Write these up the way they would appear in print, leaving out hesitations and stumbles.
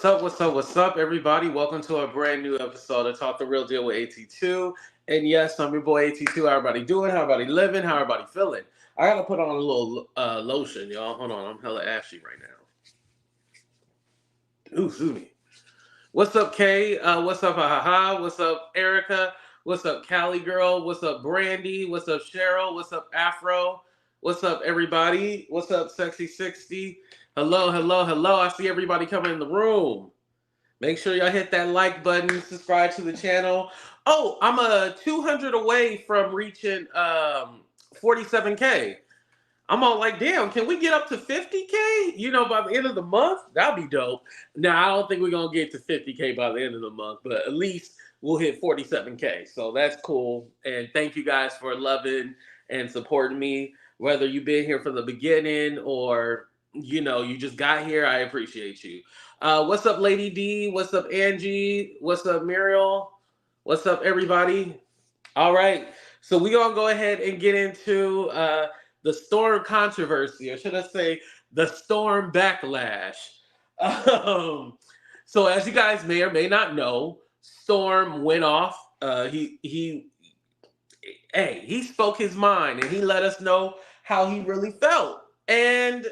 What's up, everybody? Welcome to a brand new episode of Talk the Real Deal with AT2. And yes, I'm your boy AT2. How everybody doing? How everybody living? How everybody feeling? I gotta put on a little lotion, y'all. Hold on, I'm hella ashy right now. Ooh, excuse me. What's up, Kay? What's up, ha? What's up, Erica? What's up, Cali girl? What's up, Brandy? What's up, Cheryl? What's up, Afro? What's up, everybody? What's up, Sexy 60? Hello. I see everybody coming in the room. Make sure y'all hit that like button, subscribe to the channel. Oh, I'm a 200 away from reaching 47K. I'm all like, damn, can we get up to 50K? You know, by the end of the month? That'd be dope. Now, I don't think we're going to get to 50K by the end of the month, but at least we'll hit 47K. So that's cool. And thank you guys for loving and supporting me. Whether you've been here from the beginning or, you know, you just got here, I appreciate you. What's up, Lady D? What's up, Angie? What's up, Muriel? What's up, everybody? All right. So we're going to go ahead and get into the Storm controversy, or should I say the Storm backlash. So as you guys may or may not know, Storm went off. He spoke his mind and he let us know how he really felt. And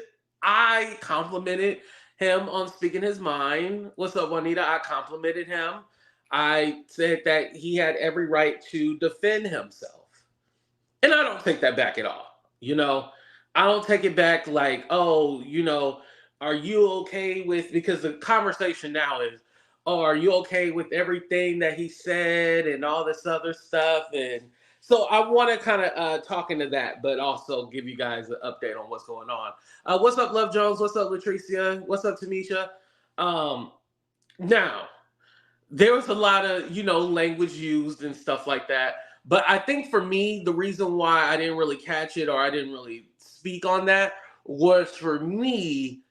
I complimented him on speaking his mind. What's up, Juanita? I complimented him. I said that he had every right to defend himself. And I don't take that back at all. You know, I don't take it back like, oh, you know, are you okay with, because the conversation now is, oh, are you okay with everything that he said and all this other stuff? And so I want to kind of talk into that, but also give you guys an update on what's going on. What's up, Love Jones? What's up, Latricia? What's up, Tamisha? Now, there was a lot of, you know, language used and stuff like that. But I think for me, the reason why I didn't really catch it or I didn't really speak on that was, for me,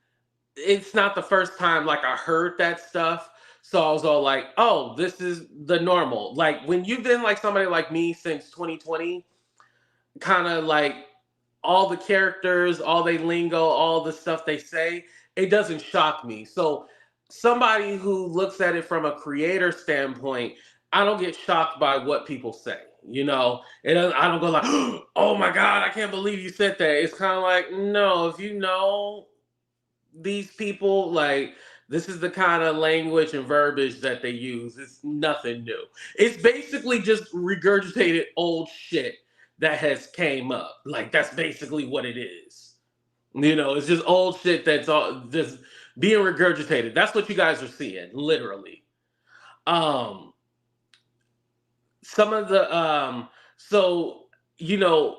it's not the first time like I heard that stuff. So I was all like, oh, this is the normal. Like when you've been like somebody like me since 2020, kind of like all the characters, all they lingo, all the stuff they say, it doesn't shock me. So somebody who looks at it from a creator standpoint, I don't get shocked by what people say. You know, and I don't go like, oh my God, I can't believe you said that. It's kind of like, no, if you know these people, like, this is the kind of language and verbiage that they use. It's nothing new. It's basically just regurgitated old shit that has came up. Like, that's basically what it is. You know, it's just old shit that's all just being regurgitated. That's what you guys are seeing, literally. Some of the so you know,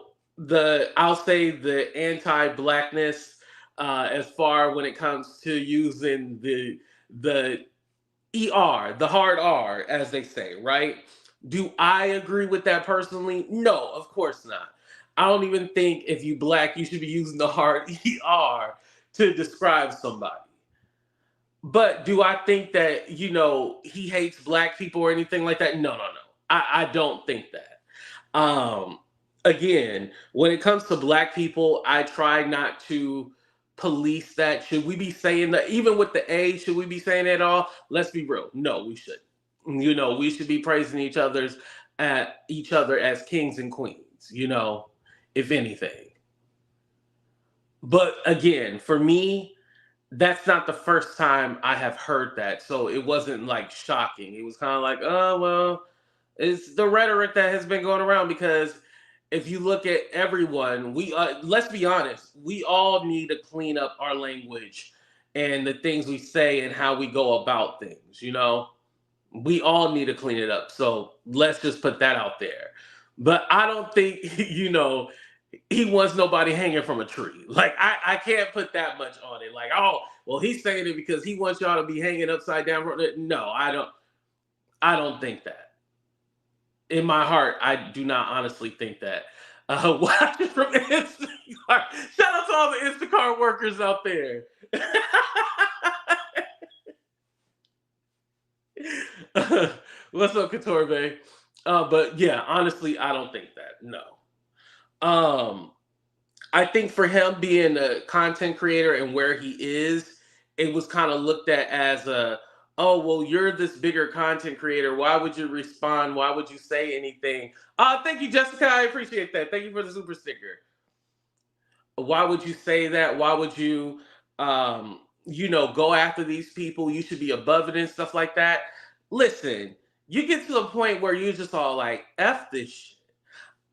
I'll say the anti-blackness as far when it comes to using the the hard R, as they say, right? Do I agree with that personally? No, of course not. I don't even think if you black you should be using the hard ER to describe somebody. But do I think that, you know, he hates black people or anything like that? No. I don't think that. Again, when it comes to black people, I try not to police that. Should we be saying that? Even with the A, should we be saying it all? Let's be real. No, we shouldn't. You know, we should be praising each other as kings and queens, you know, if anything. But again, for me, that's not the first time I have heard that. So it wasn't like shocking. It was kind of like, oh, well, it's the rhetoric that has been going around, because if you look at everyone, let's be honest, we all need to clean up our language and the things we say and how we go about things, you know? We all need to clean it up. So let's just put that out there. But I don't think, you know, he wants nobody hanging from a tree. Like, I can't put that much on it. Like, oh, well, he's saying it because he wants y'all to be hanging upside down. No, I don't think that. In my heart, I do not honestly think that. Watching from Instacart. Shout out to all the Instacart workers out there. What's up, Couture Bay? But yeah, honestly, I don't think that. No. I think for him being a content creator and where he is, it was kind of looked at as a, oh, well, you're this bigger content creator. Why would you respond? Why would you say anything? Thank you, Jessica. I appreciate that. Thank you for the super sticker. Why would you say that? Why would you, go after these people? You should be above it and stuff like that. Listen, you get to the point where you're just all like, F this shit.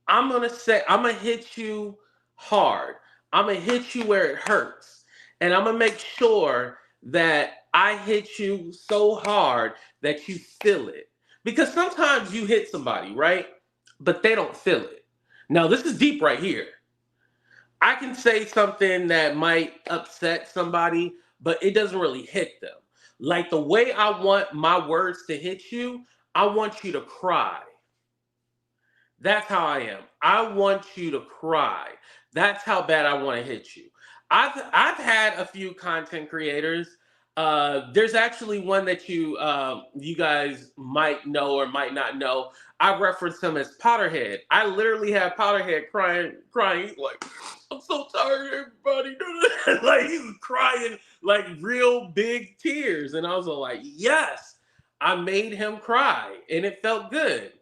I'm gonna hit you hard. I'm gonna hit you where it hurts. And I'm gonna make sure that I hit you so hard that you feel it. Because sometimes you hit somebody, right? But they don't feel it. Now, this is deep right here. I can say something that might upset somebody, but it doesn't really hit them. Like the way I want my words to hit you, I want you to cry. That's how I am. I want you to cry. That's how bad I want to hit you. I've had a few content creators. There's actually one that you guys might know or might not know. I reference him as Potterhead. I literally have Potterhead crying. He's like, I'm so tired, everybody. Like he was crying like real big tears, and I was like, yes, I made him cry, and it felt good.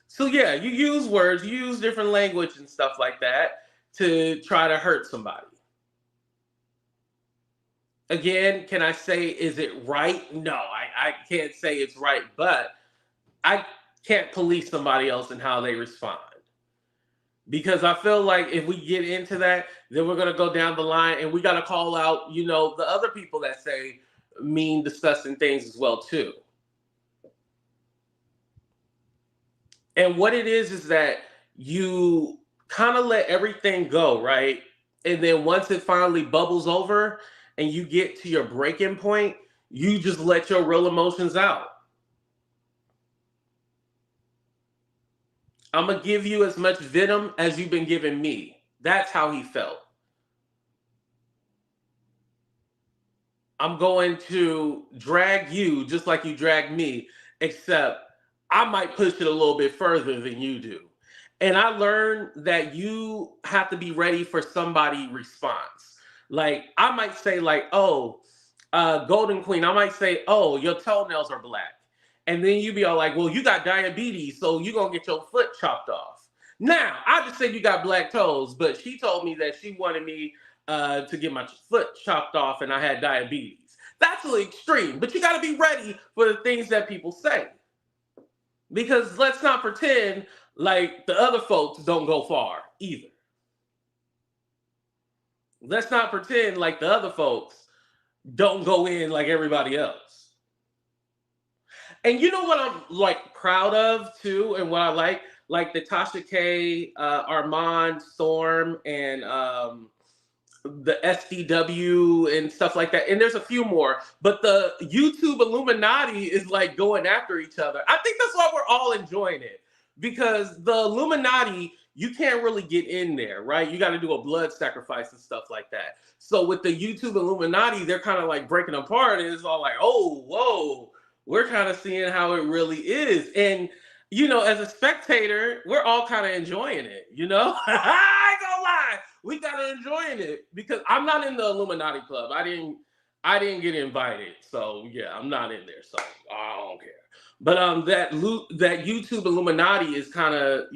So yeah, you use words, you use different language and stuff like that to try to hurt somebody. Again, can I say, is it right? No, I can't say it's right, but I can't police somebody else and how they respond. Because I feel like if we get into that, then we're going to go down the line and we got to call out, the other people that say mean, disgusting things as well, too. And what it is that you kind of let everything go, right? And then once it finally bubbles over and you get to your breaking point, you just let your real emotions out. I'm going to give you as much venom as you've been giving me. That's how he felt. I'm going to drag you just like you dragged me, except I might push it a little bit further than you do. And I learned that you have to be ready for somebody response. Like I might say like, oh, Golden Queen, I might say, oh, your toenails are black. And then you be all like, well, you got diabetes, so you're going to get your foot chopped off. Now, I just said you got black toes, but she told me that she wanted me to get my foot chopped off and I had diabetes. That's a little extreme, but you got to be ready for the things that people say. Because let's not pretend like the other folks don't go far either. Let's not pretend like the other folks don't go in like everybody else. And you know what I'm like proud of too, and what I like the Tasha K, Armon, Storm, and the SDW and stuff like that. And there's a few more, but the YouTube Illuminati is like going after each other. I think that's why we're all enjoying it, because the Illuminati, you can't really get in there, right? You got to do a blood sacrifice and stuff like that. So with the YouTube Illuminati, they're kind of like breaking apart, and it's all like, oh, whoa, we're kind of seeing how it really is. And as a spectator, we're all kind of enjoying it, I ain't gonna lie. We gotta enjoying it because I'm not in the Illuminati club. I didn't get invited. So yeah, I'm not in there. So I don't care. But that YouTube Illuminati is kind of,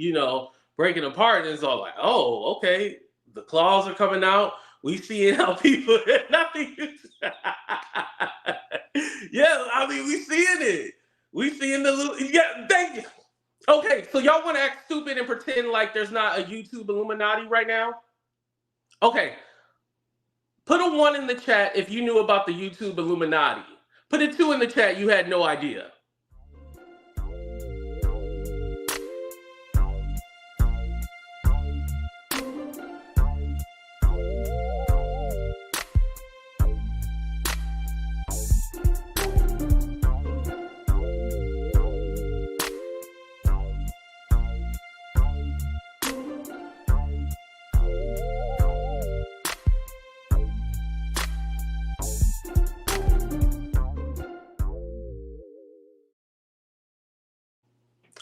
breaking apart, and it's all like, oh, okay, the claws are coming out. We see how people nothing. Yeah, I mean, we seeing it. We seeing yeah, thank you. Okay, so y'all want to act stupid and pretend like there's not a YouTube Illuminati right now? Okay. Put a 1 in the chat if you knew about the YouTube Illuminati. Put a 2 in the chat, you had no idea.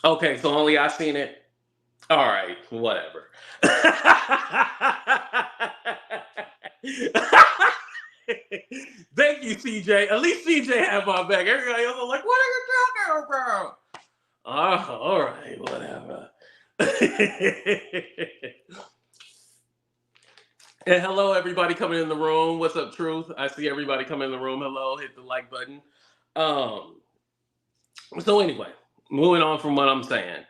Okay, so only I seen it. All right, whatever. Thank you, CJ. At least CJ had my back. Everybody else was like, what are you talking about? Oh, all right, whatever. And hello, everybody coming in the room. What's up, Truth? I see everybody coming in the room. Hello, hit the like button. So anyway, moving on from what I'm saying.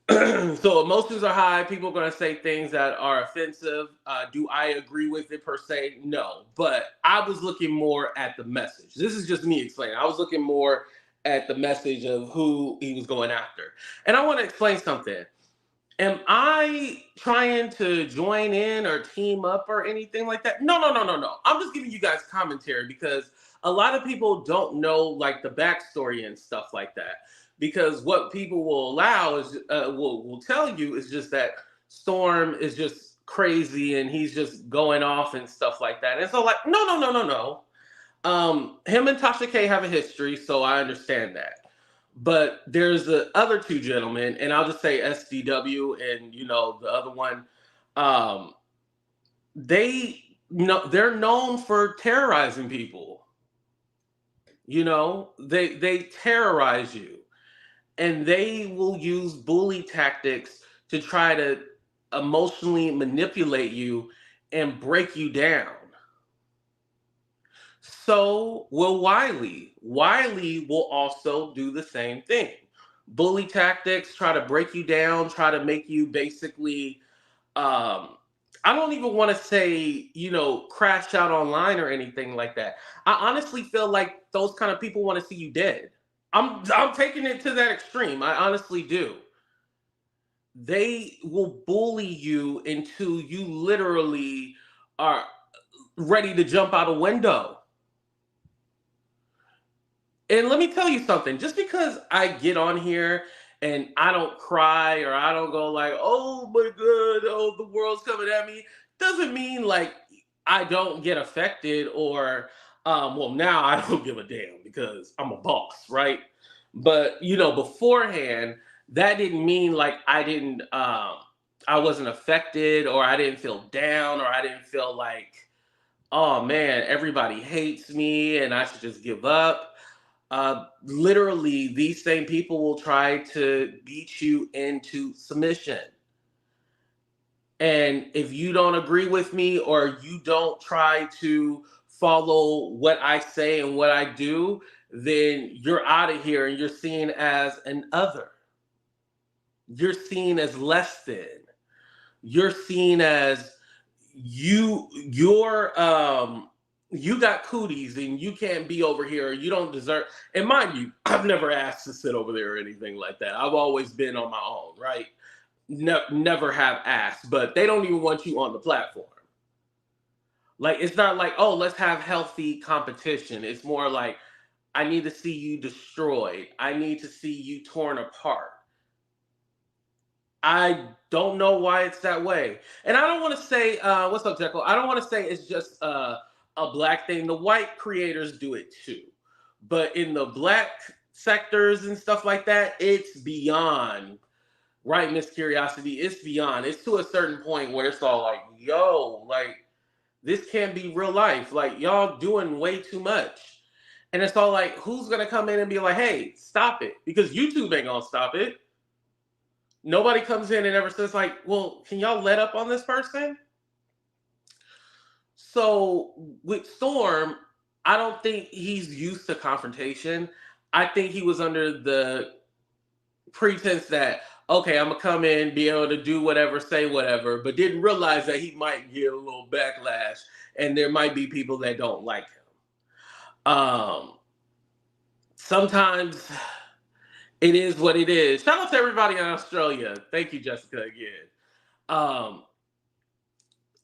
So emotions are high. People are going to say things that are offensive. Do I agree with it per se? No. But I was looking more at the message. This is just me explaining. I was looking more at the message of who he was going after. And I want to explain something. Am I trying to join in or team up or anything like that? No. I'm just giving you guys commentary because a lot of people don't know like the backstory and stuff like that. Because what people will allow is will tell you is just that Storm is just crazy and he's just going off and stuff like that. And so like no. Him and Tasha K have a history, so I understand that. But there's the other two gentlemen, and I'll just say SDW and the other one. They're known for terrorizing people. They terrorize you. And they will use bully tactics to try to emotionally manipulate you and break you down. So will Wiley. Wiley will also do the same thing. Bully tactics, try to break you down, try to make you basically, I don't even want to say, crash out online or anything like that. I honestly feel like those kind of people want to see you dead. I'm taking it to that extreme. I honestly do. They will bully you until you literally are ready to jump out a window. And let me tell you something. Just because I get on here and I don't cry or I don't go like, oh my God, oh, the world's coming at me, doesn't mean like I don't get affected or, well, now I don't give a damn because I'm a boss, right? But beforehand, that didn't mean like I wasn't affected or I didn't feel down or I didn't feel like, oh man, everybody hates me and I should just give up. Literally, these same people will try to beat you into submission. And if you don't agree with me or you don't try to follow what I say and what I do, then you're out of here and you're seen as an other. You're seen as less than. You're seen as you got cooties and you can't be over here or you don't deserve. And mind you, I've never asked to sit over there or anything like that. I've always been on my own, right? Never have asked, but they don't even want you on the platform. Like, it's not like, oh, let's have healthy competition. It's more like, I need to see you destroyed. I need to see you torn apart. I don't know why it's that way. And I don't want to say, what's up, Jekyll? I don't want to say it's just a black thing. The white creators do it too. But in the black sectors and stuff like that, it's beyond, right, Miss Curiosity? It's beyond. It's to a certain point where it's all like, yo, like, this can't be real life. Like, y'all doing way too much. And it's all like, who's going to come in and be like, hey, stop it? Because YouTube ain't going to stop it. Nobody comes in and ever says like, well, can y'all let up on this person? So with Storm, I don't think he's used to confrontation. I think he was under the pretense that, okay, I'm going to come in, be able to do whatever, say whatever, but didn't realize that he might get a little backlash and there might be people that don't like him. Sometimes it is what it is. Shout out to everybody in Australia. Thank you, Jessica, again.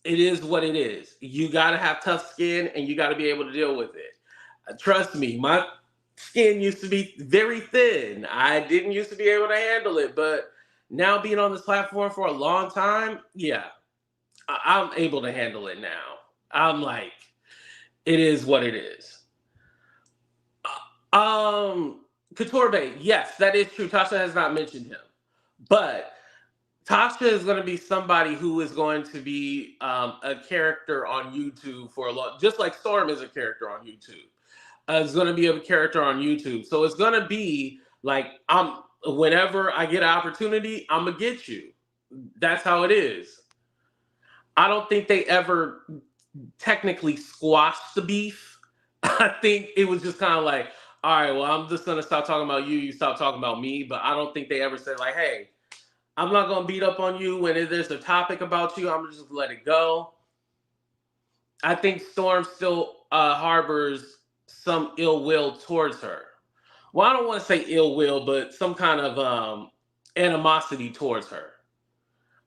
It is what it is. You got to have tough skin and you got to be able to deal with it. Trust me, my skin used to be very thin. I didn't used to be able to handle it, but now being on this platform for a long time, yeah, I'm able to handle it now. I'm like, it is what it is. Couture Bay, yes, that is true. Tasha has not mentioned him. But Tasha is going to be somebody who is going to be a character on YouTube for a long, just like Storm is a character on YouTube. It's going to be a character on YouTube, so it's going to be like whenever I get an opportunity, I'm gonna get you. That's how it is. I don't think they ever technically squashed the beef. I think it was just kind of like, all right, well, I'm just gonna stop talking about you. You stop talking about me. But I don't think they ever said like, hey, I'm not gonna beat up on you when there's a topic about you. I'm gonna just let it go. I think Storm still harbors some ill will towards her. Well, I don't want to say ill will, but some kind of animosity towards her.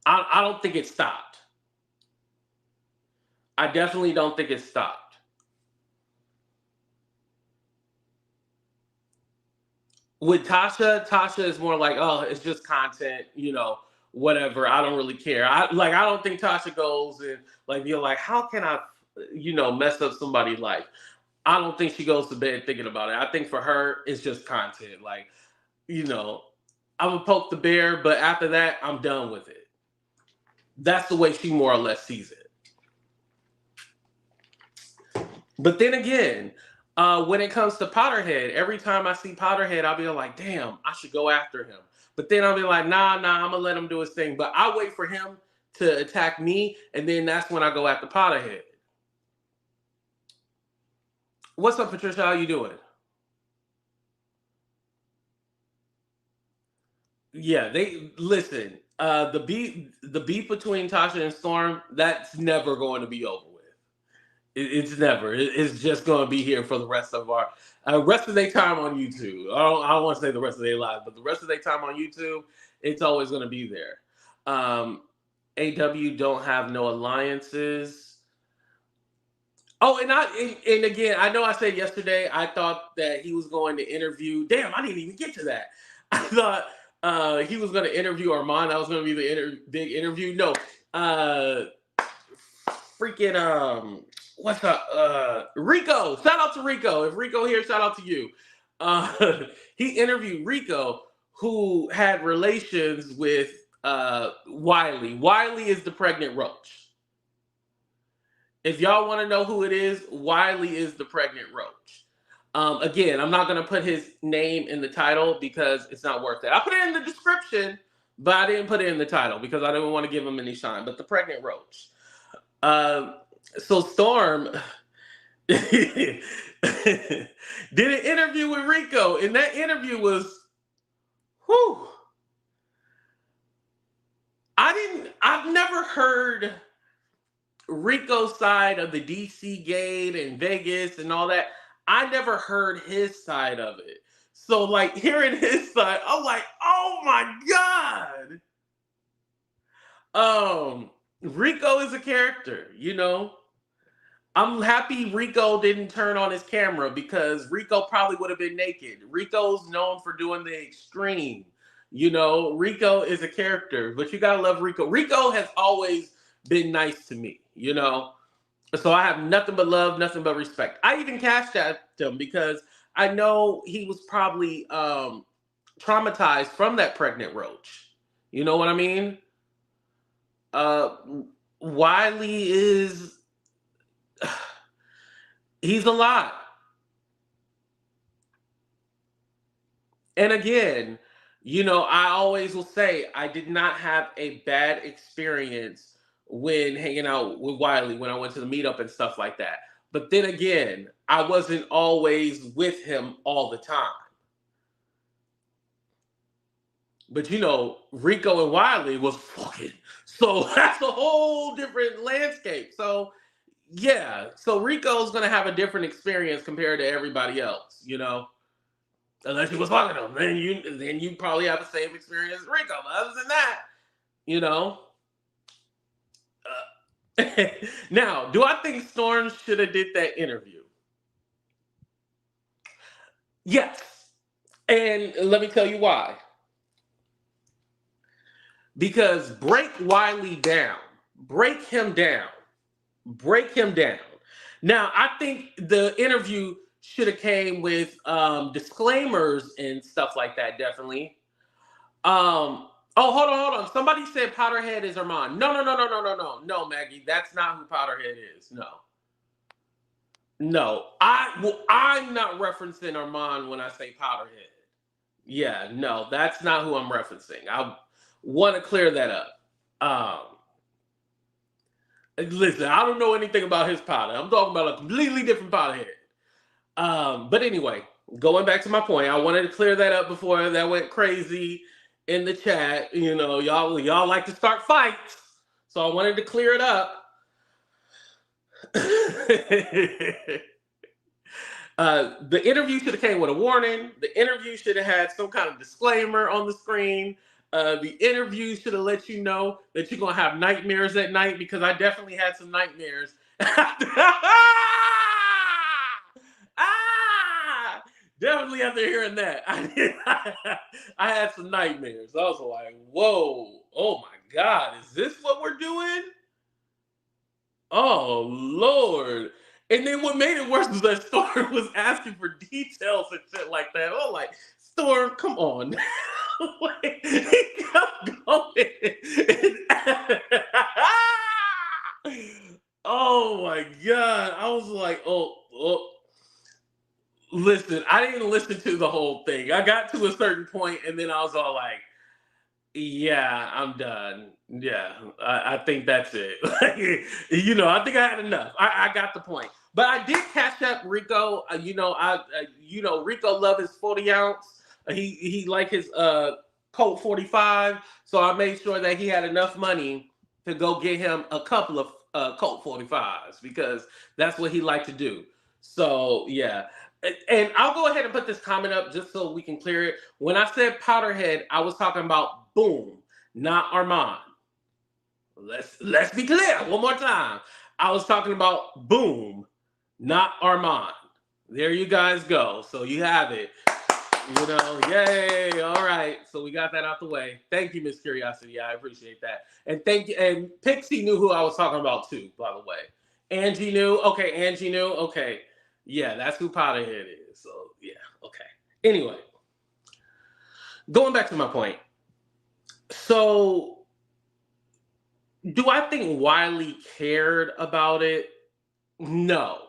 I don't think it stopped. I definitely don't think it stopped. With Tasha is more like, oh, it's just content, whatever. I don't really care. I don't think Tasha goes and like you're like, how can I, mess up somebody's life? I don't think she goes to bed thinking about it. I think for her, it's just content. Like, I'm gonna poke the bear, but after that, I'm done with it. That's the way she more or less sees it. But then again, when it comes to Potterhead, every time I see Potterhead, I'll be like, damn, I should go after him. But then I'll be like, nah, I'm gonna let him do his thing. But I wait for him to attack me, and then that's when I go after Potterhead. What's up, Patricia? How you doing? Yeah, they listen. The beef between Tasha and Storm, that's never going to be over with. It's never. It's just going to be here for the rest of our rest of their time on YouTube. I don't want to say the rest of their lives, but the rest of their time on YouTube, it's always going to be there. AW don't have no alliances. Oh, and again, I know I said yesterday I thought that he was going to interview. Damn, I didn't even get to that. I thought he was going to interview Armon. That was going to be the big interview. No, freaking what's up? Rico. Shout out to Rico. If Rico here, shout out to you. He interviewed Rico, who had relations with Wiley. Wiley is the pregnant roach. If y'all want to know who it is, Wiley is the pregnant roach. Again, I'm not going to put his name in the title because it's not worth it. I put it in the description, but I didn't put it in the title because I didn't want to give him any shine. But the pregnant roach. So Storm did an interview with Rico, and that interview was, whew. I've never heard Rico's side of the DC gate and Vegas and all that. I never heard his side of it. So like hearing his side, I'm like, oh my God. Rico is a character, I'm happy Rico didn't turn on his camera because Rico probably would have been naked. Rico's known for doing the extreme. Rico is a character, but you gotta love Rico. Rico has always been nice to me, So I have nothing but love, nothing but respect. I even cashed at him because I know he was probably traumatized from that pregnant roach. You know what I mean? Wiley is... he's a lot. And again, I always will say I did not have a bad experience when hanging out with Wiley when I went to the meetup and stuff like that. But then again, I wasn't always with him all the time. But Rico and Wiley was fucking. So that's a whole different landscape. So yeah, so Rico's gonna have a different experience compared to everybody else, Unless you was fucking him, then you probably have the same experience as Rico. But other than that, Now, do I think Storm should have did that interview? Yes. And let me tell you why. Because break Wiley down. Break him down. Break him down. Now, I think the interview should have came with disclaimers and stuff like that, definitely. Oh, hold on. Somebody said Powderhead is Armon. No, Maggie. That's not who Powderhead is. No. I'm not referencing Armon when I say Powderhead. Yeah, no, that's not who I'm referencing. I want to clear that up. Listen, I don't know anything about his powder. I'm talking about a completely different Powderhead. But anyway, going back to my point, I wanted to clear that up before that went crazy in the chat. You know, y'all like to start fights, so I wanted to clear it up. The interview should have came with a warning. The interview should have had some kind of disclaimer on the screen. The interview should have let you know that you're gonna have nightmares at night, because I definitely had some nightmares. Definitely after hearing that, I had some nightmares. I was like, whoa, oh my God, is this what we're doing? Oh Lord. And then what made it worse was that Storm was asking for details and shit like that. Oh, like, Storm, come on. Like, he kept going. Oh my God. I was like, oh. Listen, I didn't listen to the whole thing. I got to a certain point and then I was all like, yeah, I'm done. Yeah, I think that's it. You know, I think I had enough. I got the point. But I did catch up Rico. Rico love his 40 ounce. He like his Colt 45. So I made sure that he had enough money to go get him a couple of Colt 45s, because that's what he liked to do. So yeah. And I'll go ahead and put this comment up just so we can clear it. When I said Powderhead, I was talking about Boom, not Armon. Let's be clear one more time. I was talking about Boom, not Armon. There you guys go. So you have it. You know, yay. All right. So we got that out the way. Thank you, Miss Curiosity. I appreciate that. And thank you. And Pixie knew who I was talking about too, by the way. Angie knew. Okay, Angie knew. Okay. Yeah, that's who Powderhead is. So yeah, okay. Anyway, going back to my point. So, do I think Wiley cared about it? No.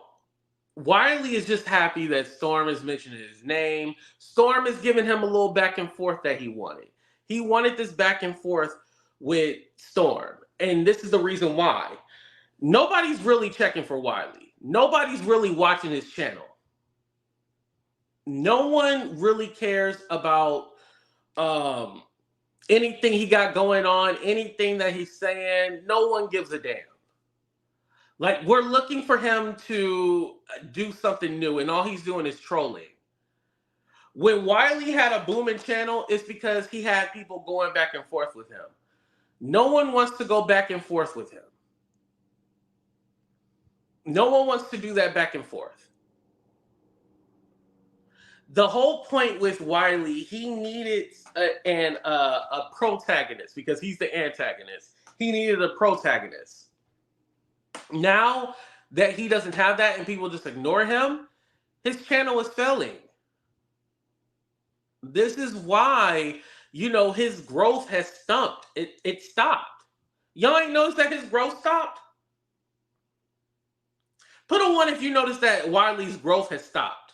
Wiley is just happy that Storm is mentioning his name. Storm is giving him a little back and forth that he wanted. He wanted this back and forth with Storm. And this is the reason why. Nobody's really checking for Wiley. Nobody's really watching his channel. No one really cares about anything he got going on, anything that he's saying. No one gives a damn. Like, we're looking for him to do something new, and all he's doing is trolling. When Wiley had a booming channel, it's because he had people going back and forth with him. No one wants to go back and forth with him. No one wants to do that back and forth. The whole point with Wiley, he needed a protagonist, because he's the antagonist. He needed a protagonist. Now that he doesn't have that and people just ignore him, his channel is failing. This is why, his growth has stumped. It stopped. Y'all ain't noticed that his growth stopped? Put a 1 if you notice that Wiley's growth has stopped.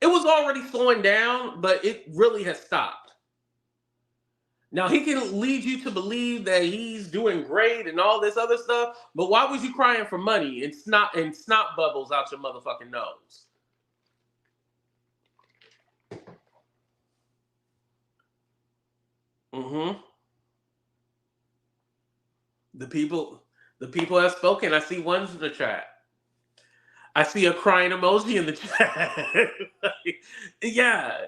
It was already slowing down, but it really has stopped. Now, he can lead you to believe that he's doing great and all this other stuff, but why was you crying for money and snot bubbles out your motherfucking nose? Mm-hmm. The people have spoken. I see ones in the chat. I see a crying emoji in the chat. Yeah.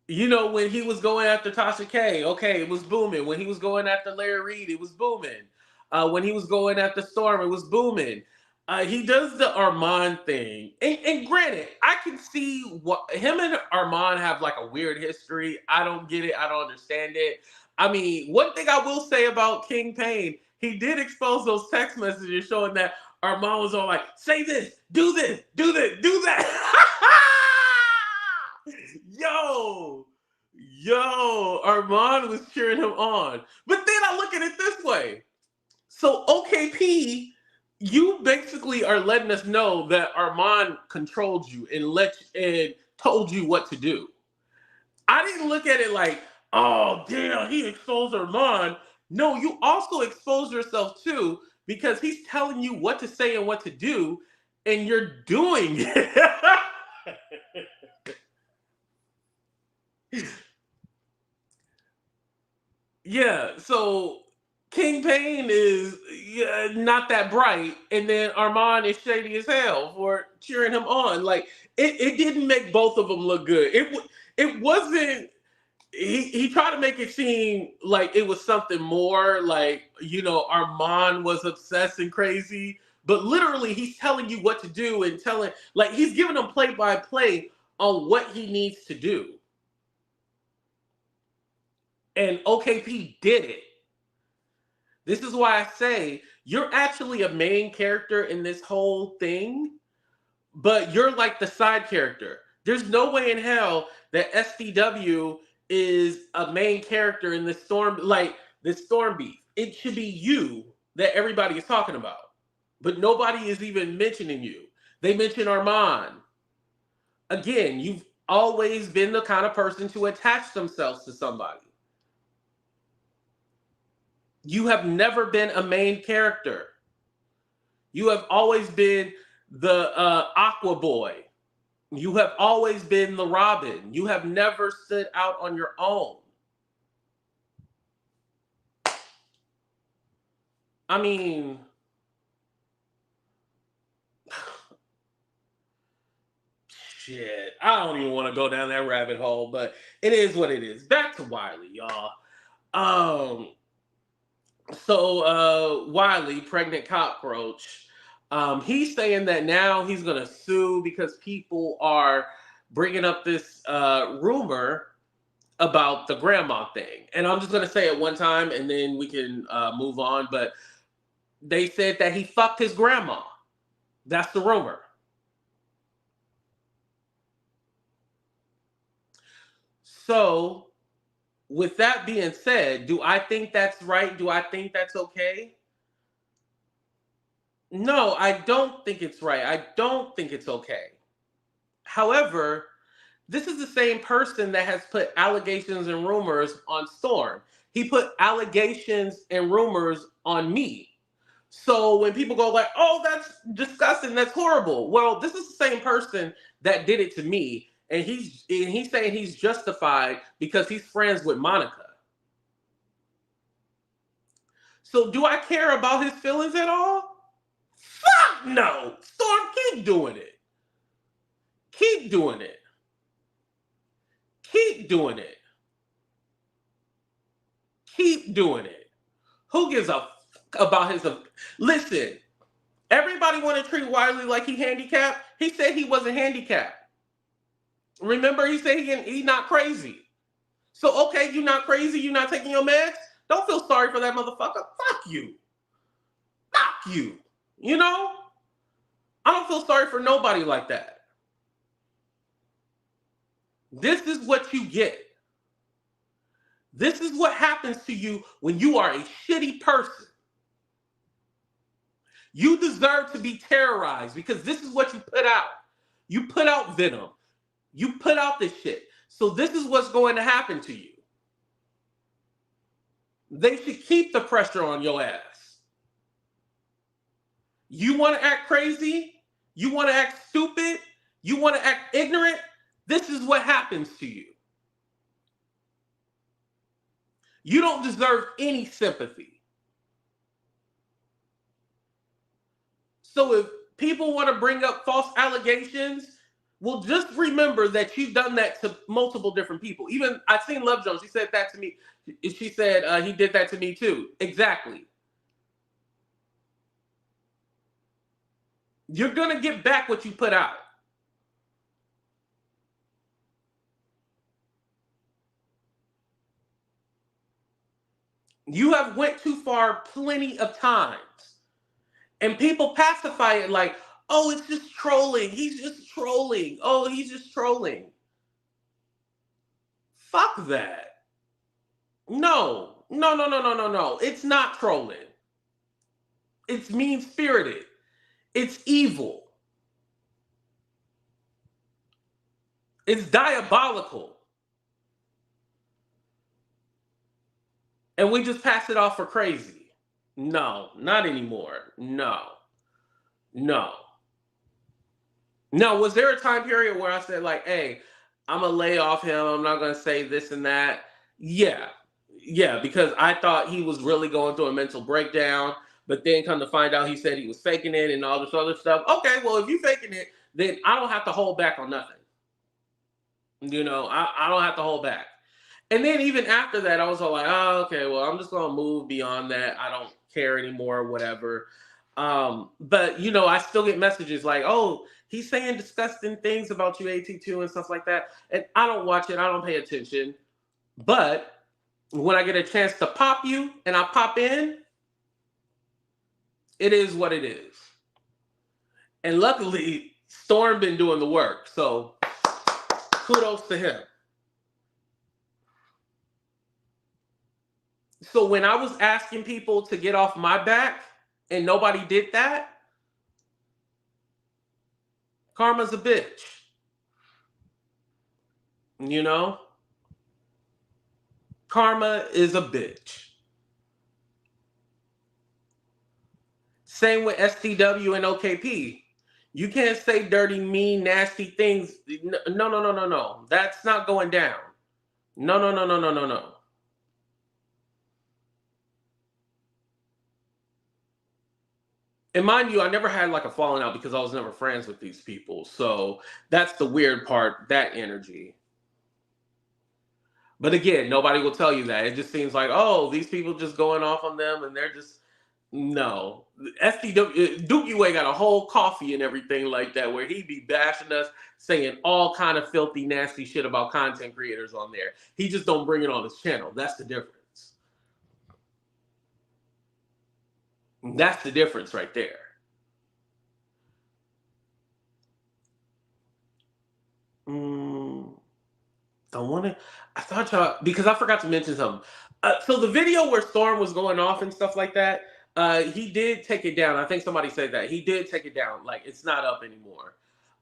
When he was going after Tasha K, okay, it was booming. When he was going after Larry Reed, it was booming. When he was going after Storm, it was booming. He does the Armon thing. And granted, I can see what him and Armon have like a weird history. I don't get it. I don't understand it. I mean, one thing I will say about King Payne, he did expose those text messages showing that Armon was all like, say this, do that. Yo, Armon was cheering him on. But then I look at it this way. So OKP, you basically are letting us know that Armon controlled you and told you what to do. I didn't look at it like, oh damn, he exposed Armon. No, you also exposed yourself too, because he's telling you what to say and what to do, and you're doing it. Yeah, so King Payne is not that bright, and then Armon is shady as hell for cheering him on. Like it didn't make both of them look good. It wasn't. He tried to make it seem like it was something more, like Armon was obsessed and crazy, but literally he's telling you what to do and he's giving him play by play on what he needs to do. And OKP did it. This is why I say you're actually a main character in this whole thing, but you're like the side character. There's no way in hell that SDW is a main character in this storm beef. It should be you that everybody is talking about, but nobody is even mentioning you. They mention Armon. Again, you've always been the kind of person to attach themselves to somebody. You have never been a main character. You have always been the Aqua Boy. You have always been the Robin. You have never stood out on your own. I mean, shit. I don't even want to go down that rabbit hole, but it is what it is. Back to Wiley, y'all. So Wiley, pregnant cockroach, he's saying that now he's going to sue because people are bringing up this rumor about the grandma thing. And I'm just going to say it one time and then we can move on. But they said that he fucked his grandma. That's the rumor. So with that being said, do I think that's right? Do I think that's okay? No, I don't think it's right. I don't think it's okay. However, this is the same person that has put allegations and rumors on Storm. He put allegations and rumors on me. So when people go like, oh, that's disgusting, that's horrible. Well, this is the same person that did it to me. And he's saying he's justified because he's friends with Monica. So do I care about his feelings at all? Fuck no. Storm, keep doing it. Keep doing it. Keep doing it. Keep doing it. Who gives a fuck about his... Listen, everybody want to treat Wiley like he handicapped. He said he wasn't handicapped. Remember, he said he's not crazy. So, okay, you're not crazy. You're not taking your meds. Don't feel sorry for that motherfucker. Fuck you. Fuck you. You know? I don't feel sorry for nobody like that. This is what you get. This is what happens to you when you are a shitty person. You deserve to be terrorized because this is what you put out. You put out venom. You put out this shit. So this is what's going to happen to you. They should keep the pressure on your ass. You want to act crazy? You want to act stupid? You want to act ignorant? This is what happens to you. You don't deserve any sympathy. So if people want to bring up false allegations, well, just remember that you've done that to multiple different people. Even I've seen Love Jones. She said that to me. She said he did that to me too. Exactly. You're going to get back what you put out. You have went too far plenty of times. And people pacify it like, oh, it's just trolling. He's just trolling. Oh, he's just trolling. Fuck that. No. No, no, no, no, no, no. It's not trolling. It's mean-spirited. It's evil. It's diabolical. And we just pass it off for crazy. No, not anymore. No. No. No, was there a time period where I said, like, hey, I'm going to lay off him. I'm not going to say this and that? Yeah. Yeah, because I thought he was really going through a mental breakdown. But then come to find out he said he was faking it and all this other stuff. Okay, well, if you're faking it, then I don't have to hold back on nothing. I don't have to hold back. And then even after that, I was all like, oh, okay, well, I'm just going to move beyond that. I don't care anymore, whatever. But, I still get messages like, oh, he's saying disgusting things about you, AT2 and stuff like that. And I don't watch it. I don't pay attention. But when I get a chance to pop you and I pop in, it is what it is. And luckily, Storm been doing the work. So kudos to him. So when I was asking people to get off my back and nobody did that, karma's a bitch. Karma is a bitch. Same with STW and OKP. You can't say dirty, mean, nasty things. No. That's not going down. No. And mind you, I never had like a falling out because I was never friends with these people. So that's the weird part, that energy. But again, nobody will tell you that. It just seems like, oh, these people just going off on them and they're just, no. STW, Dookie Way got a whole coffee and everything like that where he be bashing us, saying all kind of filthy, nasty shit about content creators on there. He just don't bring it on his channel. That's the difference. That's the difference right there. I thought y'all, because I forgot to mention something. So the video where Storm was going off and stuff like that, he did take it down. I think somebody said that. He did take it down. Like, it's not up anymore.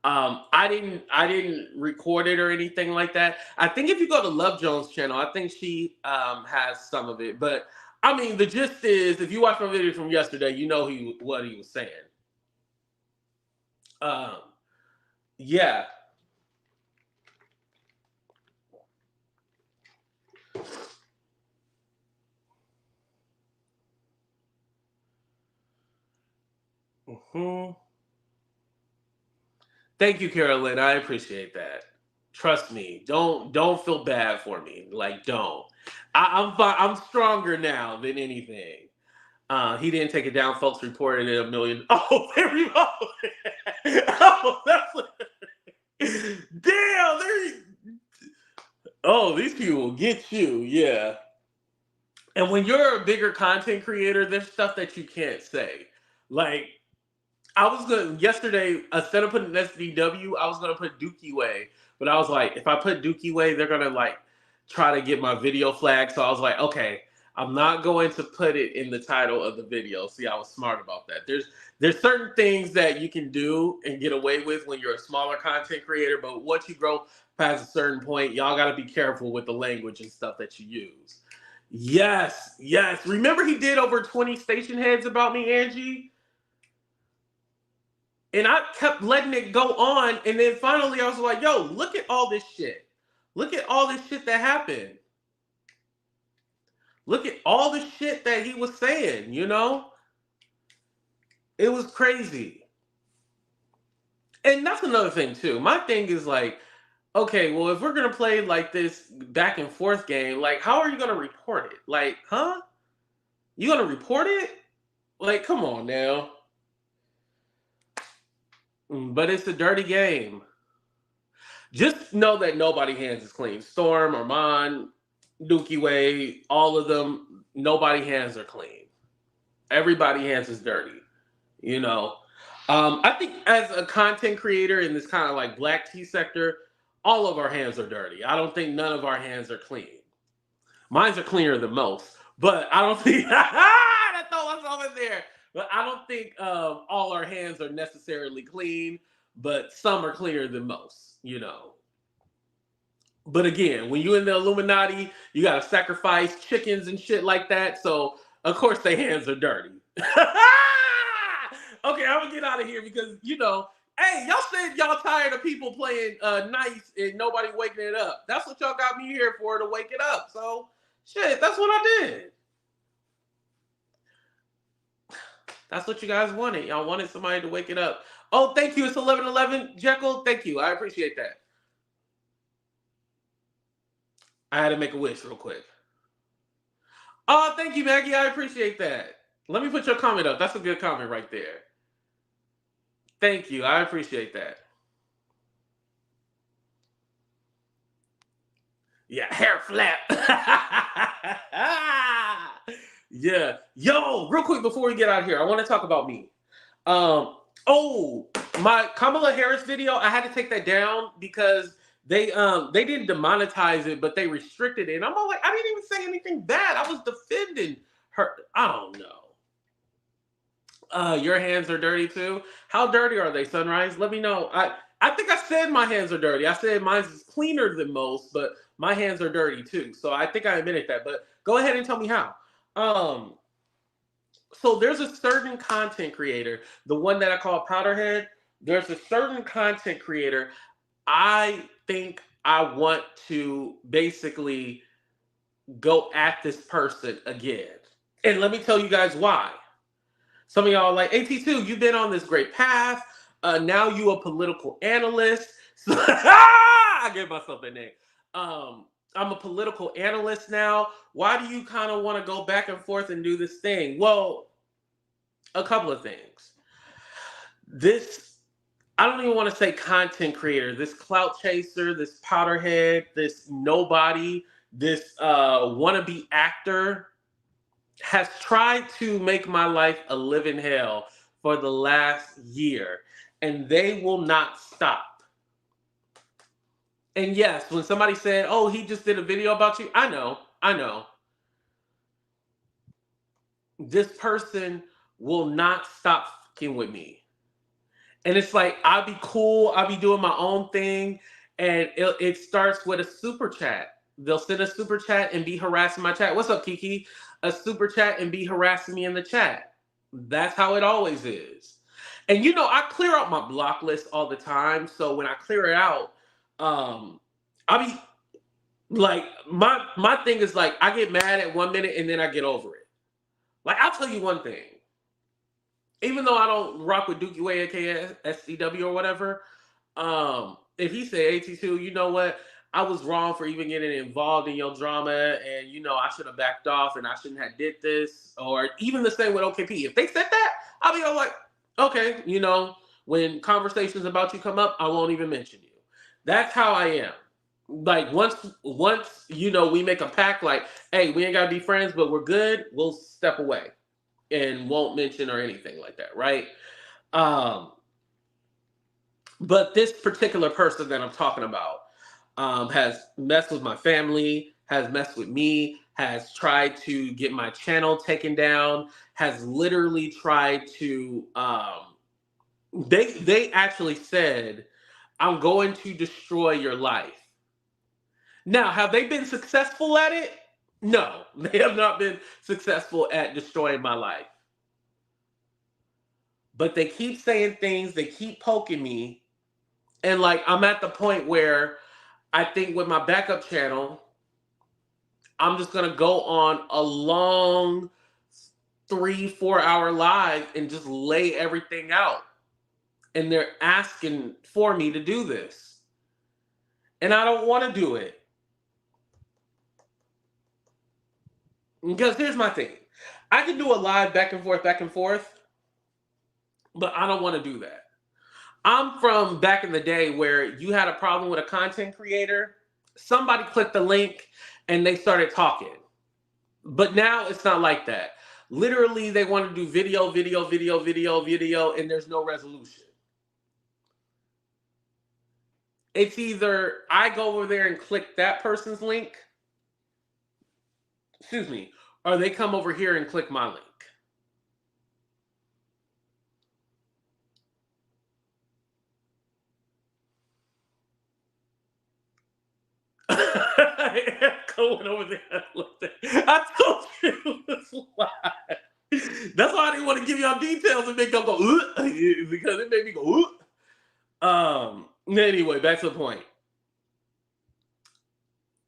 I didn't record it or anything like that. I think if you go to Love Jones' channel, I think she has some of it. But I mean, the gist is, if you watch my video from yesterday, you know what he was saying. Yeah. Thank you, Carolyn. I appreciate that. Trust me. Don't feel bad for me. Like, don't. I'm fine. I'm stronger now than anything. He didn't take it down. Folks reported it 1 million. Oh, there we go. Oh, damn. Oh, these people will get you. Yeah. And when you're a bigger content creator, there's stuff that you can't say. Like, I was going to, yesterday, instead of putting SDW, I was going to put Dookie Way. But I was like, if I put Dookie Way, they're going to, like, try to get my video flagged. So I was like, okay, I'm not going to put it in the title of the video. See, I was smart about that. There's certain things that you can do and get away with when you're a smaller content creator. But once you grow past a certain point, y'all got to be careful with the language and stuff that you use. Yes. Remember he did over 20 station heads about me, Angie? And I kept letting it go on. And then finally I was like, yo, look at all this shit. Look at all this shit that happened. Look at all the shit that he was saying, It was crazy. And that's another thing, too. My thing is like, okay, well, if we're going to play like this back and forth game, like, how are you going to report it? Like, huh? You going to report it? Like, come on now. But it's a dirty game. Just know that nobody hands is clean. Storm, Armon, Dookie Way, all of them, nobody hands are clean. Everybody hands is dirty. I think as a content creator in this kind of like black tea sector, all of our hands are dirty. I don't think none of our hands are clean. Mine's are cleaner than most, but I don't think I throw myself in there. But I don't think all our hands are necessarily clean, but some are cleaner than most, you know. But again, when you're in the Illuminati, you gotta sacrifice chickens and shit like that. So of course their hands are dirty. Okay, I'm gonna get out of here because you know, hey, y'all said y'all tired of people playing nice and nobody waking it up. That's what y'all got me here for, to wake it up. So shit, that's what I did. That's what you guys wanted. Y'all wanted somebody to wake it up. Oh, thank you. It's 11:11. Jekyll, thank you. I appreciate that. I had to make a wish real quick. Oh, thank you, Maggie. I appreciate that. Let me put your comment up. That's a good comment right there. Thank you. I appreciate that. Yeah, hair flap. Yeah. Yo, real quick before we get out of here, I want to talk about me. Oh, my Kamala Harris video, I had to take that down because they didn't demonetize it, but they restricted it. And I'm all like, I didn't even say anything bad. I was defending her. I don't know. Your hands are dirty too. How dirty are they, Sunrise? Let me know. I think I said my hands are dirty. I said mine's cleaner than most, but my hands are dirty too. So I think I admitted that. But go ahead and tell me how. So there's a certain content creator, the one that I call Powderhead. There's a certain content creator. I think I want to basically go at this person again. And let me tell you guys why. Some of y'all are like, AT2, you've been on this great path. Now you a political analyst. So, I gave myself a name. I'm a political analyst now. Why do you kind of want to go back and forth and do this thing? Well, a couple of things. This, I don't even want to say content creator, this clout chaser, this powderhead, this nobody, this wannabe actor has tried to make my life a living hell for the last year, and they will not stop. And yes, when somebody said, oh, he just did a video about you, I know. This person will not stop fucking with me. And it's like, I'll be cool, I'll be doing my own thing, and it starts with a super chat. They'll send a super chat and be harassing my chat. What's up, Kiki? A super chat and be harassing me in the chat. That's how it always is. And you know, I clear out my block list all the time. So when I clear it out, I'll be like, my thing is like, I get mad at 1 minute and then I get over it. Like, I'll tell you one thing. Even though I don't rock with Dookie Way, aka SCW or whatever, if he say AT2, you know what? I was wrong for even getting involved in your drama, and you know I should have backed off, and I shouldn't have did this, or even the same with OKP. If they said that, I'll be all like, okay, you know, when conversations about you come up, I won't even mention you. That's how I am. Like once you know we make a pact, like, hey, we ain't gotta be friends, but we're good. We'll step away and won't mention or anything like that, right? But this particular person that I'm talking about has messed with my family, has messed with me, has tried to get my channel taken down, has literally tried to, they actually said, I'm going to destroy your life. Now, have they been successful at it? No, they have not been successful at destroying my life. But they keep saying things, they keep poking me, and like I'm at the point where I think with my backup channel, I'm just gonna go on a long 3-4 hour live and just lay everything out. And they're asking for me to do this. And I don't want to do it. Because here's my thing. I can do a live back and forth, but I don't want to do that. I'm from back in the day where you had a problem with a content creator, somebody clicked the link and they started talking. But now it's not like that. Literally, they want to do video, and there's no resolution. It's either I go over there and click that person's link, excuse me, or they come over here and click my link. Going over there. I told you it's a lie. That's why I didn't want to give y'all details and make y'all go, because it made me go, Anyway, back to the point.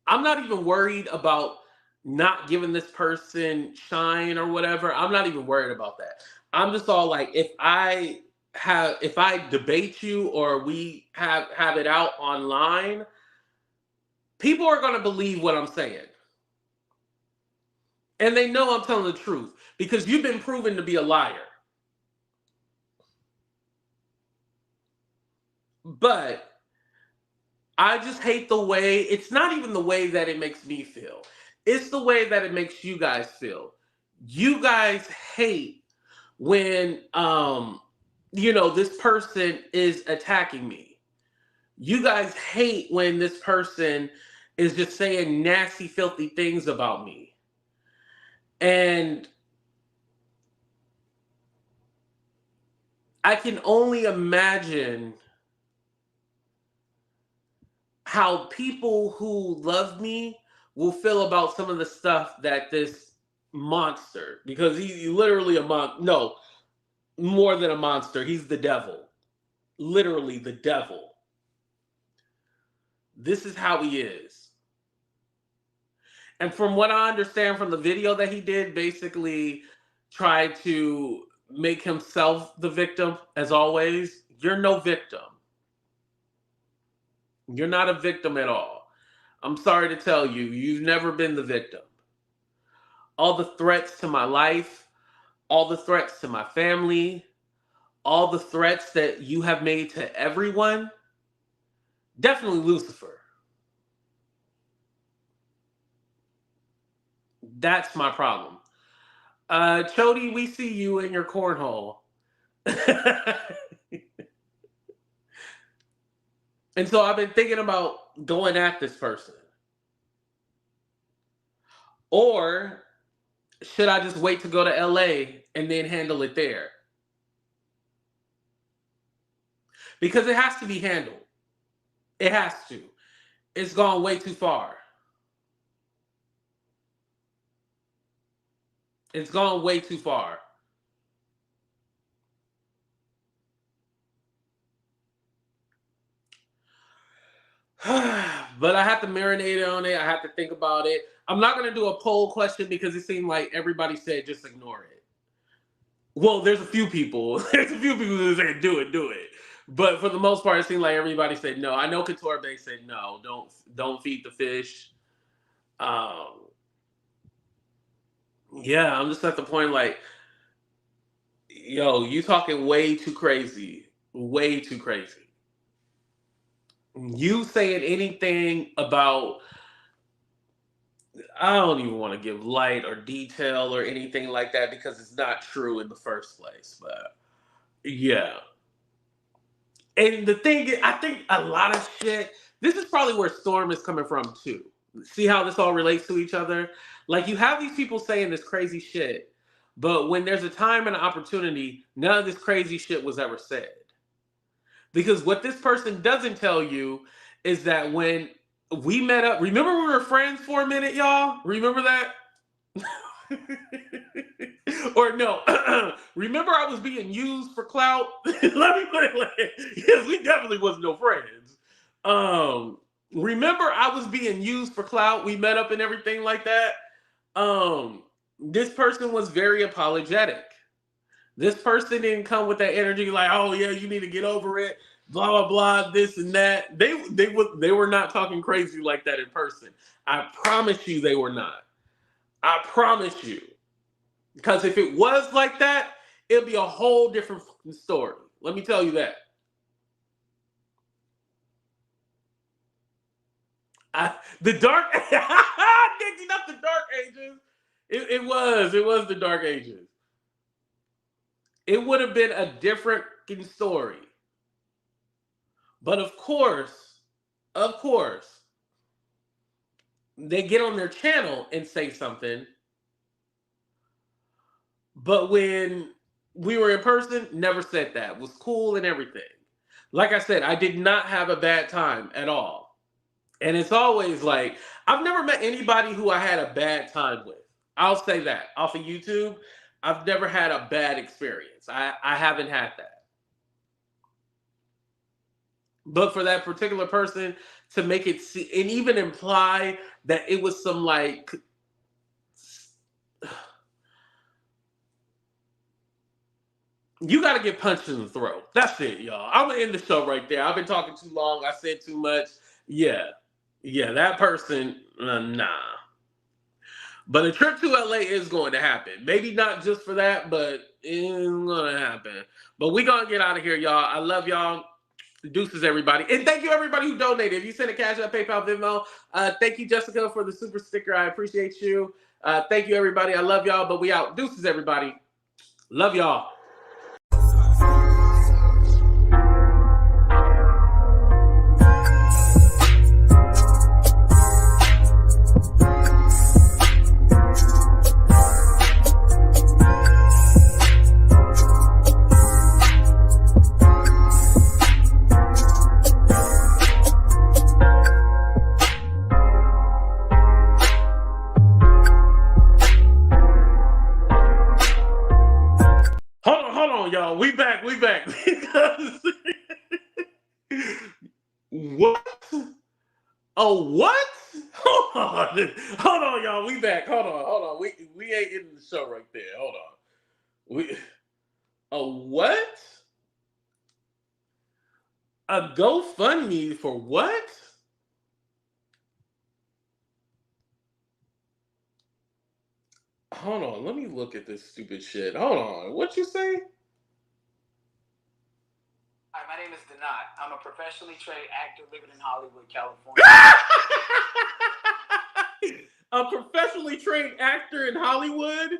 I'm not even worried about not giving this person shine or whatever. I'm not even worried about that. I'm just all like, if I debate you or we have it out online, people are going to believe what I'm saying. And they know I'm telling the truth because you've been proven to be a liar. But I just hate the way, it's not even the way that it makes me feel. It's the way that it makes you guys feel. You guys hate when, this person is attacking me. You guys hate when this person is just saying nasty, filthy things about me. And I can only imagine how people who love me will feel about some of the stuff that this monster, because he's literally more than a monster, he's the devil. Literally the devil. This is how he is. And from what I understand from the video that he did, basically tried to make himself the victim, as always. You're no victim. You're not a victim at all. I'm sorry to tell you, you've never been the victim. All the threats to my life, all the threats to my family, all the threats that you have made to everyone, definitely Lucifer. That's my problem. Chody, we see you in your cornhole. And so I've been thinking about going at this person. Or should I just wait to go to LA and then handle it there? Because it has to be handled. It has to. It's gone way too far. It's gone way too far. But I have to marinate on it. I have to think about it. I'm not going to do a poll question because it seemed like everybody said just ignore it. Well, there's a few people. There's a few people who said do it. But for the most part, it seemed like everybody said no. I know Couture Bay said no. Don't feed the fish. Yeah, I'm just at the point like, yo, you talking way too crazy. Way too crazy. You saying anything about, I don't even want to give light or detail or anything like that because it's not true in the first place. But yeah. And the thing is, I think a lot of shit, this is probably where Storm is coming from too. See how this all relates to each other? Like, you have these people saying this crazy shit, but when there's a time and an opportunity, none of this crazy shit was ever said. Because what this person doesn't tell you is that when we met up, remember we were friends for a minute, y'all? Remember that? Or no, remember I was being used for clout? Let me put it like, yes, we definitely was no friends. Remember I was being used for clout? We met up and everything like that. This person was very apologetic. This person didn't come with that energy like, oh yeah, you need to get over it, blah blah blah, this and that. They were not talking crazy like that in person. I promise you they were not. I promise you. Because if it was like that, it'd be a whole different story. Let me tell you that. The dark, Dickie, not the dark ages. It was the dark ages. It would have been a different story. But of course, of course, they get on their channel and say something, but when we were in person, never said that. Was cool and everything. Like I said, I did not have a bad time at all. And it's always like, I've never met anybody who I had a bad time with. I'll say that. Off of YouTube, I've never had a bad experience. I haven't had that. But for that particular person to make it see, and even imply that it was some like, you got to get punched in the throat. That's it, y'all. I'm going to end the show right there. I've been talking too long. I said too much. Yeah. Yeah, that person, nah. But a trip to LA is going to happen. Maybe not just for that, but it's going to happen. But we going to get out of here, y'all. I love y'all. Deuces, everybody. And thank you, everybody who donated. If you sent a cash out, PayPal, Venmo, thank you, Jessica, for the super sticker. I appreciate you. Thank you, everybody. I love y'all, but we out. Deuces, everybody. Love y'all. Y'all, we back. Because what? Oh, what? Hold on, y'all. We back. Hold on. We ain't in the show right there. Hold on. What? A GoFundMe for what? Hold on, let me look at this stupid shit. Hold on, what you say? Hi, my name is Denat. I'm a professionally trained actor living in Hollywood, California. A professionally trained actor in Hollywood?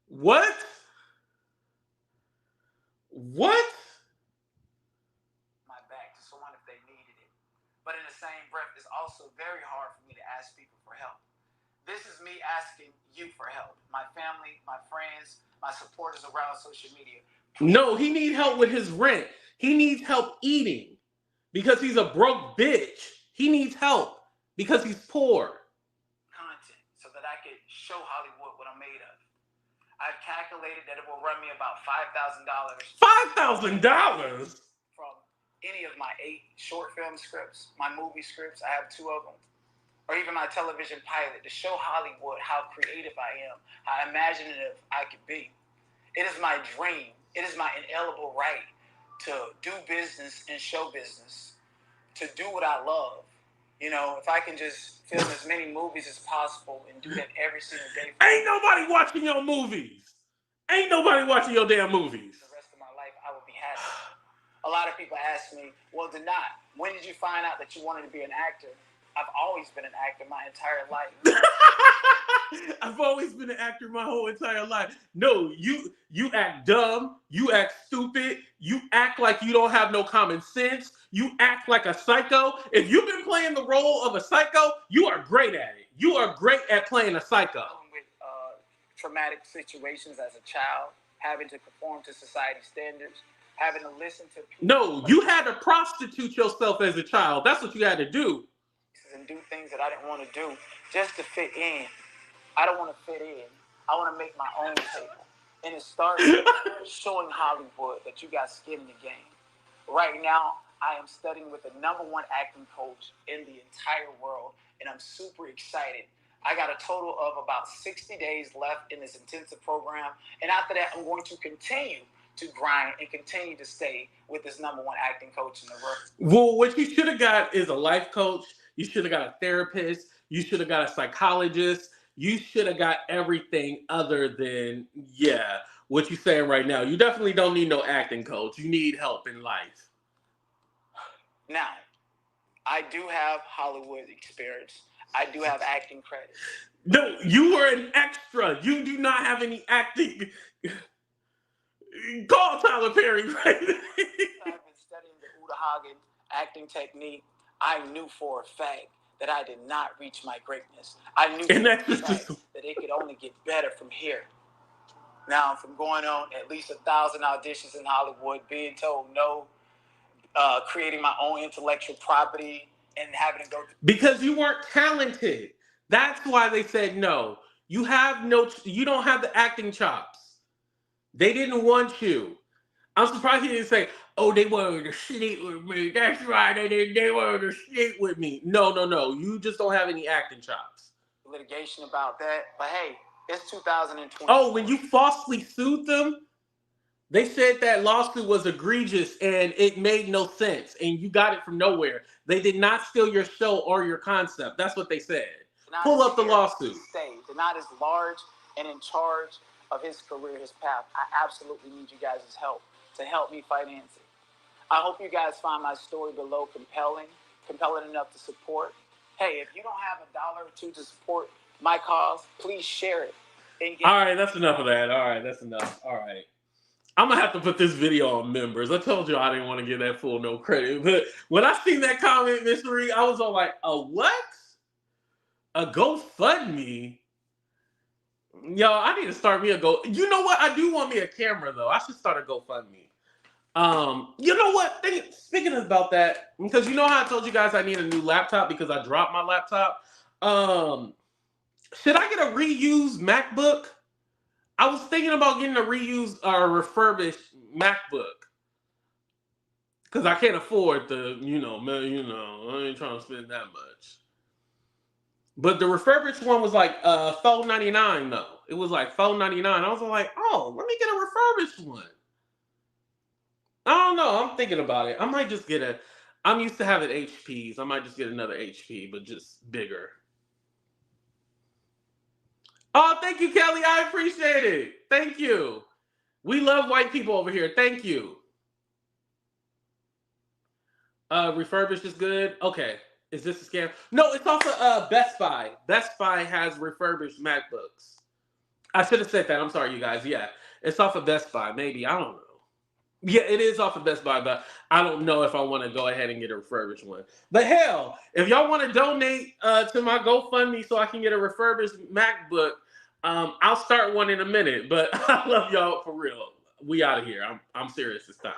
What? What? My back to someone if they needed it. But in the same breath, it's also very hard for me to ask people for help. This is me asking you for help. My family, my friends, my supporters around social media. No, he needs help with his rent. He needs help eating because he's a broke bitch. He needs help because he's poor. Content so that I could show Hollywood what I'm made of. I've calculated that it will run me about $5,000. $5,000? From any of my 8 short film scripts, my movie scripts, I have 2 of them, or even my television pilot, to show Hollywood how creative I am, how imaginative I could be. It is my dream. It is my inalienable right to do business and show business, to do what I love. You know, if I can just film as many movies as possible and do that every single day. Ain't nobody watching your movies. Ain't nobody watching your damn movies. The rest of my life, I would be happy. A lot of people ask me, well, Denat, when did you find out that you wanted to be an actor? I've always been an actor my entire life. I've always been an actor my whole entire life. No, you act dumb. You act stupid. You act like you don't have no common sense. You act like a psycho. If you've been playing the role of a psycho, you are great at it. You are great at playing a psycho. With traumatic situations as a child, having to conform to society standards, having to listen to people. No, you had to prostitute yourself as a child. That's what you had to do. And do things that I didn't want to do just to fit in. I don't want to fit in. I want to make my own table. And it starts showing Hollywood that you got skin in the game. Right now, I am studying with the #1 acting coach in the entire world, and I'm super excited. I got a total of about 60 days left in this intensive program, and after that, I'm going to continue to grind and continue to stay with this #1 acting coach in the world. Well, what you should have got is a life coach. You should have got a therapist. You should have got a psychologist. You should have got everything other than, what you're saying right now. You definitely don't need no acting coach. You need help in life. Now, I do have Hollywood experience. I do have acting credits. No, you were an extra. You do not have any acting. Call Tyler Perry right now. I've been studying the Uta Hagen acting technique. I knew for a fact that I did not reach my greatness. I knew And for that's a just fact that it could only get better from here. Now, from going on at least 1,000 auditions in Hollywood, being told no, creating my own intellectual property, and having to go through. Because you weren't talented. That's why they said no. You don't have the acting chops. They didn't want you. I'm surprised he didn't say, oh, they wanted to sleep with me. That's right, they wanted to sleep with me. No. You just don't have any acting chops. Litigation about that. But hey, it's 2020. Oh, when you falsely sued them, they said that lawsuit was egregious and it made no sense and you got it from nowhere. They did not steal your show or your concept. That's what they said. Pull up the lawsuit. Denot is large and in charge of his career, his path. I absolutely need you guys' help to help me finance it. I hope you guys find my story below compelling enough to support. Hey, if you don't have $1 or $2 to support my cause, please share it. All right, that's enough of that. All right, that's enough. All right. I'm going to have to put this video on members. I told you I didn't want to give that fool no credit. But when I seen that comment, Miss Marie, I was all like, a what? A GoFundMe? Yo, I need to start me a Go. You know what? I do want me a camera, though. I should start a GoFundMe. You know what? Speaking about that, because you know how I told you guys I need a new laptop because I dropped my laptop. Should I get a reused MacBook? I was thinking about getting a reused or refurbished MacBook because I can't afford the, I ain't trying to spend that much. But the refurbished one was like $4.99 though. It was like $4.99. I was like, oh, let me get a refurbished one. I don't know. I'm thinking about it. I might just get I'm used to having HPs. I might just get another HP, but just bigger. Oh, thank you, Kelly. I appreciate it. Thank you. We love white people over here. Thank you. Refurbished is good. Okay. Is this a scam? No, it's off of Best Buy. Best Buy has refurbished MacBooks. I should have said that. I'm sorry, you guys. Yeah. It's off of Best Buy. Maybe. I don't know. Yeah, it is off of Best Buy, but I don't know if I want to go ahead and get a refurbished one. But hell, if y'all want to donate to my GoFundMe so I can get a refurbished MacBook, I'll start one in a minute. But I love y'all for real. We out of here. I'm serious this time.